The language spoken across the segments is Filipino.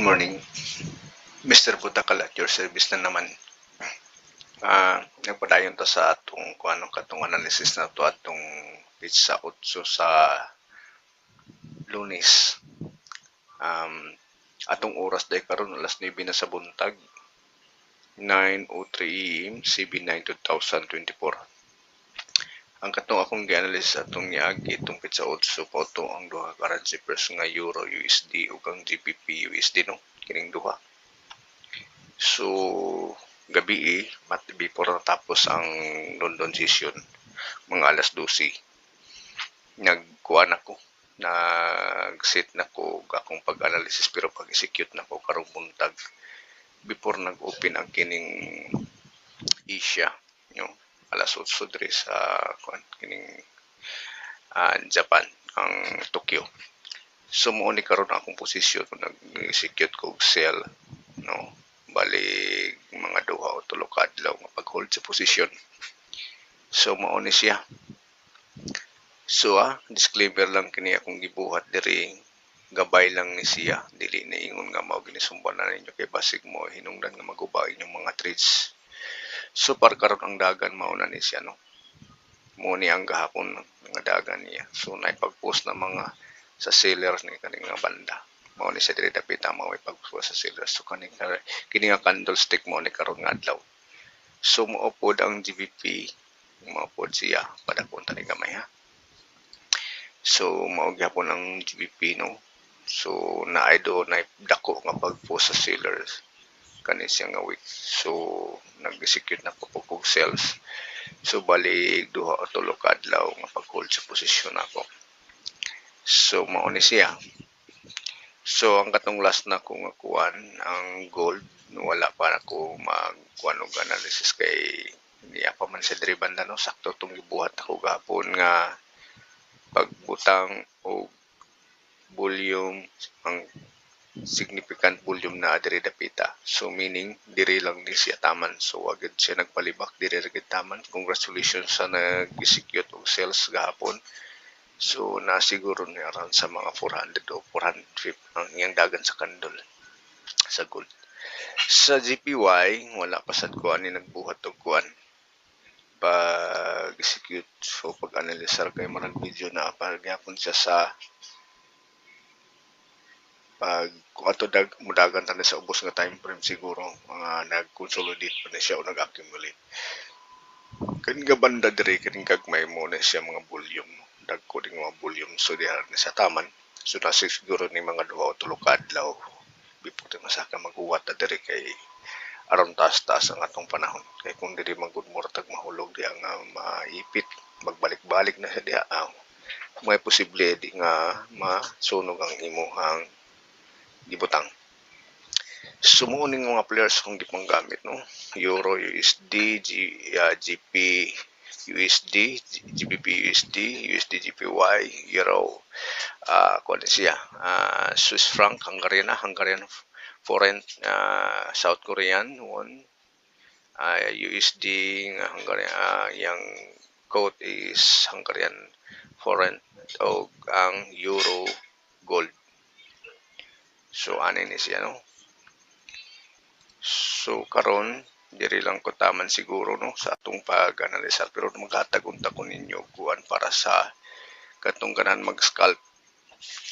morning, Mr. Butakal at your service na naman. Nagpadayon to sa atong katong analysis na to atong pizza 8 sa Lunes. Atong oras day karon alas 9 na sa buntag. 9:03 AM CB9 2024. Ang katong akong gi-analyze atong niagi itong pizza 8 pa to ang duha currency pairs nga Euro USD ug ang GBP USD no kining duha. So gabi before natapos ang London session mga alas 12 nagkuan ako nag-set na ko akong pag-analysis pero pag-execute na ko karong buntag before nag-open ang kining Asia alas 8 diri sa kining Japan ang Tokyo. So mo ni karon akong posisyon nag-execute ko sell balik mga duha o tulo ka adlaw nga pag-hold sa posisyon. So mao ni siya. So disclaimer lang kini akong gibuhat diri, gabay lang ni siya, dili na ingon nga mao ginisumban na ninyo kay basig mo hinungdan nga maguba inyong mga trades. So par karon ang dagan mao na ni siya mo ni ang gahapon nga dagan niya. So naipag-post na mga sa sellers ni kaning nga banda. Mao ni siya diri dapit mao ipag-post sa sellers. So kini nga candlestick mo ni karon nga adlaw. So moupod ang GBP, moupod siya padakon tani gamay ha. So mao gyapon ang GBP So naay do na dako nga pag-post sa sellers kani siya nga week. So nag-execute na po kog sales. So balik duha o tulo ka adlaw nga pag-hold sa posisyon ako. So mao ni siya. So ang katong last na kong kuan ang gold wala pa ako magkuan og analysis kay hindi pa man sa diri banda sakto tong gibuhat ako gahapon nga pagbutang og volume ang significant volume na diri dapita. So meaning diri lang ni siya taman. So agad siya nagpalibak diri ra taman. Congratulations sa nag-execute og sales gahapon. So nasiguro ni around sa mga 400 o 450 ang iyang dagan sa kandol sa gold. Sa GPY wala pa sad kuan ni nagbuhat og kuan pag-execute. So pag-analyze kay marang video na pagyapon siya sa pag kung ato mudagan tani sa ubos nga time frame siguro mga nag-consolidate pa na siya o nag-accumulate. Kani nga banda diri kining gagmay mo na siya mga volume dagko ding mga volume so diha na sa taman. So na siguro ni mga duha o tulo ka adlaw before ti masaka maghuwat na diri kay aron taas-taas ang atong panahon kay kung diri magud mortag mahulog diha nga maipit magbalik-balik na sa diha may posible di nga masunog ang imuhang gibutang. Sumuo ning mga players kung gipang gamit Euro USD, GP USD, GBP USD, USD GPY, Euro kuan siya Swiss franc, Hungarian foreign, South Korean won, USD nga Hungarian, yang quote is Hungarian foreign o ang Euro gold. So ani ni siya So karon diri lang ko taman siguro sa atong pag-analisa pero maghatag unta ko ninyo kuan para sa katong ganan mag-scalp.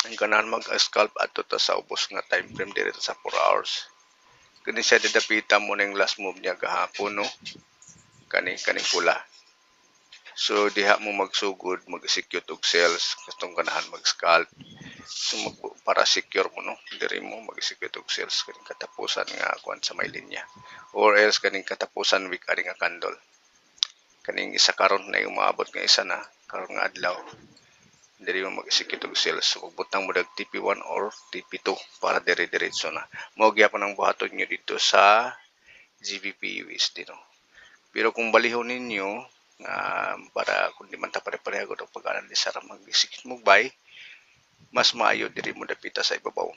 Ang ganan mag-scalp ato ta sa ubos nga time frame diri sa 4 hours. Kani siya didapita mo ning last move niya gahapon kaning pula. So diha mo magsugod, mag-execute og sales katong ganahan mag-scalp. So para secure mo diri mo mag-execute og sales kaning katapusan nga kuan sa may linya or else kaning katapusan week ani nga candle kaning isa karon na umaabot nga isa na karon nga adlaw diri mo mag-execute og sales. So butang mo dag TP1 or TP2 para dire-diretso na mao gyapon ang buhaton nyo dito sa GBP USD pero kung balihon ninyo para kung di man ta pare-pareho og pag-analisa ra mag-execute mo buy mas maayo diri mo dapita sa ibabaw.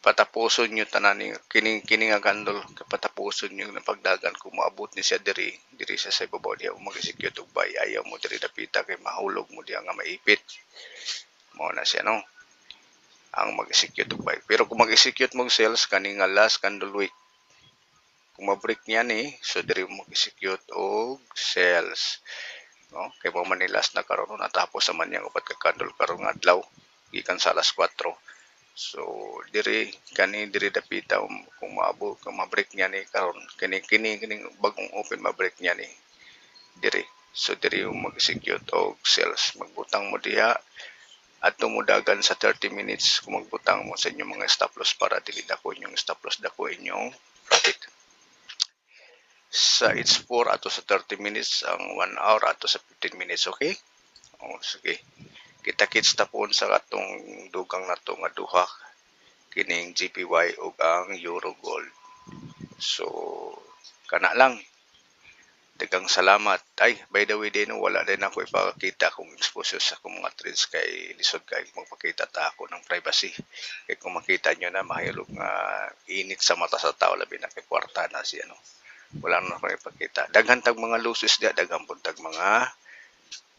Patapuson nyo tanan ni kini nga candle patapuson nyo na pagdagan kung moabot ni siya diri siya sa ibabaw diha mag-execute og buy ayaw mo diri dapita kay mahulog mo diha nga maipit. Mao na siya ang mag-execute og buy. Pero kung mag-execute mo og sales kani nga last candle week, kung ma-break niya ni, so diri mo mag-execute og sales. No? Kay mo man ni last na karon natapos naman yang upat ka candle karon nga adlaw gikan sa alas 4. So diri dapita kung maabot kung ma-break niya ni karon kini bagong open ma-break niya ni diri. So diri yung mag-execute og sales. Magbutang mo diha at tumudagan sa 30 minutes kung magbutang mo sa inyong mga stop loss para dili dako inyong stop loss dako inyong profit. Sa it's 4 ato sa 30 minutes ang 1 hour ato sa 15 minutes, okay? O sige. Kita-kits tapon sa atong dugang nato nga duha kining GPY ug ang Euro Gold. So kana lang. Daghang salamat. Ay, by the way din, wala din ako ipakita kung exposure sa akong mga trades kay lisod kay magpakita ta ako ng privacy. Kay kung makita nyo na mahilog nga init sa mata sa tao labi na kay kwarta na siya no. Wala na ako ipakita. Daghan tag mga losses dia, daghan pud tag mga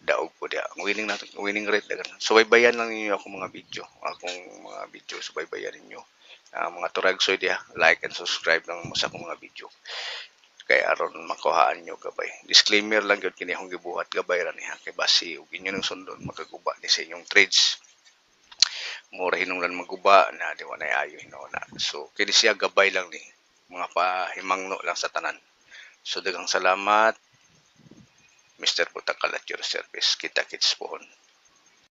daog po dia. Ang winning rate daghan. Subaybayan lang ninyo akong mga video. Akong mga video subaybayan ninyo. Mga turagsoy dia, like and subscribe lang mo sa akong mga video. Kay aron makuhaan nyo gabay. Disclaimer lang yun kini akong gibuhat gabay ra niha kay basi ug inyo nang sundon makaguba ni sa inyong trades. Mura hinungdan maguba na di na ayo hinuna. So kini siya gabay lang ni mga pahimangno lang sa tanan. So daghang salamat Mr. Putakal at your service. Kita-kits pohon.